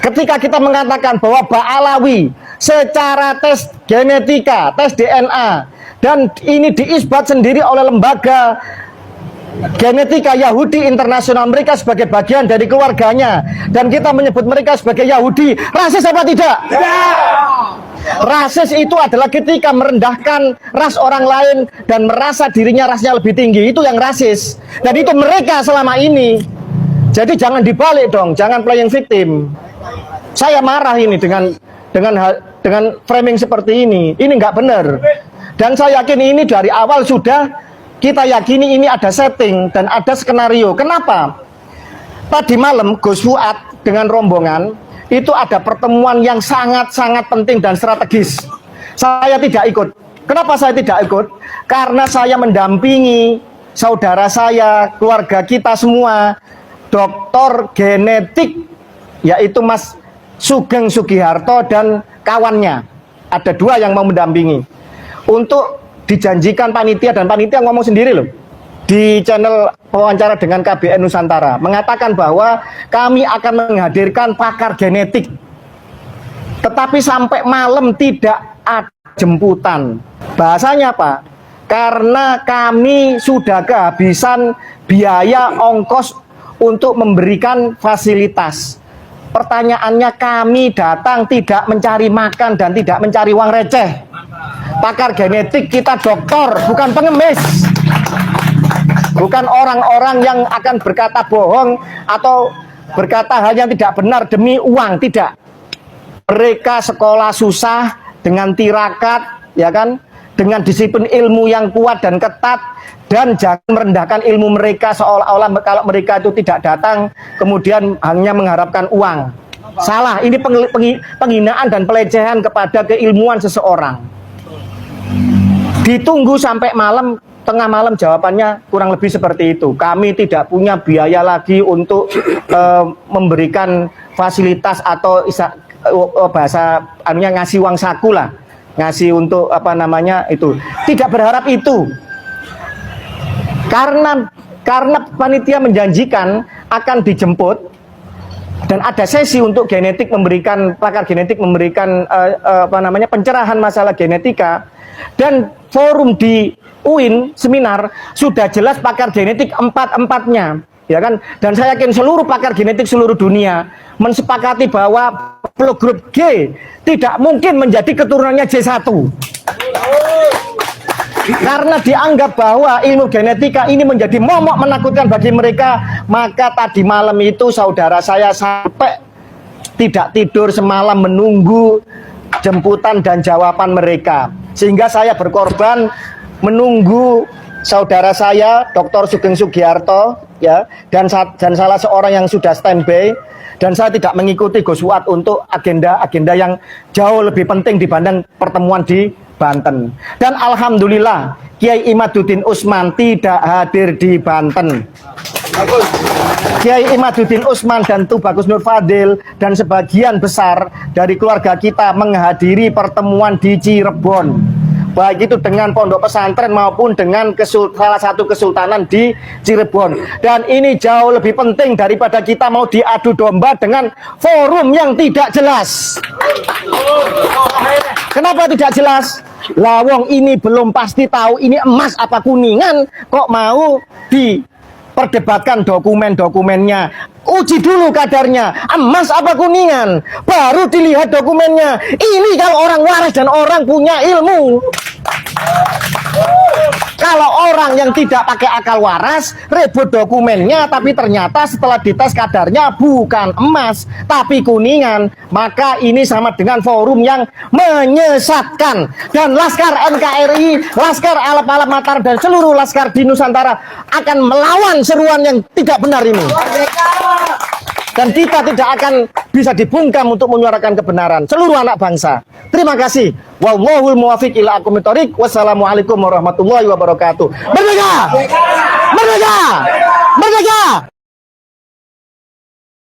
Ketika kita mengatakan bahwa Ba'alawi secara tes genetika, tes DNA, dan ini diisbat sendiri oleh lembaga genetika Yahudi Internasional, mereka sebagai bagian dari keluarganya, dan kita menyebut mereka sebagai Yahudi, rasis apa tidak? Tidak. Rasis itu adalah ketika merendahkan ras orang lain dan merasa dirinya rasnya lebih tinggi, itu yang rasis. Dan itu mereka selama ini. Jadi jangan dibalik dong, jangan playing victim. Saya marah ini dengan framing seperti ini. Ini nggak benar. Dan saya yakin ini dari awal sudah kita yakini ini ada setting dan ada skenario. Kenapa? Tadi malam Gus Fuad dengan rombongan itu ada pertemuan yang sangat-sangat penting dan strategis. Saya tidak ikut. Kenapa saya tidak ikut? Karena saya mendampingi saudara saya, keluarga kita semua, dokter genetik, yaitu Mas Sugeng Sugiharto dan kawannya. Ada 2 yang mau mendampingi. Untuk dijanjikan panitia, dan panitia ngomong sendiri loh di channel wawancara dengan KBN Nusantara, mengatakan bahwa kami akan menghadirkan pakar genetik, tetapi sampai malam tidak ada jemputan. Bahasanya apa? Karena kami sudah kehabisan biaya ongkos untuk memberikan fasilitas. Pertanyaannya, kami datang tidak mencari makan dan tidak mencari uang receh. Pakar genetik kita dokter, bukan pengemis. Bukan orang-orang yang akan berkata bohong atau berkata hal yang tidak benar demi uang, tidak. Mereka sekolah susah dengan tirakat, ya kan, dengan disiplin ilmu yang kuat dan ketat, dan jangan merendahkan ilmu mereka seolah-olah kalau mereka itu tidak datang kemudian hanya mengharapkan uang. Salah, ini penghinaan dan pelecehan kepada keilmuan seseorang. Ditunggu sampai malam, tengah malam jawabannya kurang lebih seperti itu. Kami tidak punya biaya lagi untuk memberikan fasilitas atau bahasa anunya ngasih uang saku lah, ngasih untuk apa namanya itu. Tidak berharap itu. Karena panitia menjanjikan akan dijemput dan ada sesi untuk genetik memberikan, pakar genetik memberikan apa namanya pencerahan masalah genetika, dan forum di UIN seminar sudah jelas pakar genetik empat-empatnya, ya kan? Dan saya yakin seluruh pakar genetik seluruh dunia mensepakati bahwa haplogrup G tidak mungkin menjadi keturunannya J1. Karena dianggap bahwa ilmu genetika ini menjadi momok menakutkan bagi mereka, maka tadi malam itu saudara saya sampai tidak tidur semalam menunggu jemputan dan jawaban mereka. Sehingga saya berkorban menunggu saudara saya Dr. Sugeng Sugiharto, ya, dan salah seorang yang sudah standby, dan saya tidak mengikuti Gus Fuad untuk agenda-agenda yang jauh lebih penting dibanding pertemuan di Banten. Dan alhamdulillah Kiai Imaduddin Usman tidak hadir di Banten. Kiai Imaduddin Usman dan Tubagus Nur Fadil dan sebagian besar dari keluarga kita menghadiri pertemuan di Cirebon, baik itu dengan pondok pesantren maupun dengan salah satu kesultanan di Cirebon. Dan ini jauh lebih penting daripada kita mau diadu domba dengan forum yang tidak jelas. Kenapa tidak jelas? Lawong ini belum pasti tahu ini emas apa kuningan, kok mau diperdebatkan dokumen-dokumennya. Uji dulu kadarnya, emas apa kuningan, baru dilihat dokumennya. Ini kalau orang waras dan orang punya ilmu. Kalau orang yang tidak pakai akal waras, ribut dokumennya, tapi ternyata setelah dites kadarnya bukan emas, tapi kuningan, maka ini sama dengan forum yang menyesatkan. Dan Laskar NKRI, Laskar Alap-Alap Mataram, dan seluruh Laskar di Nusantara akan melawan seruan yang tidak benar ini. Dan kita tidak akan bisa dibungkam untuk menyuarakan kebenaran seluruh anak bangsa. Terima kasih. Wallahul muwaffiq ila aqwamit thoriq. Wassalamualaikum warahmatullahi wabarakatuh. Merdeka! Merdeka! Merdeka!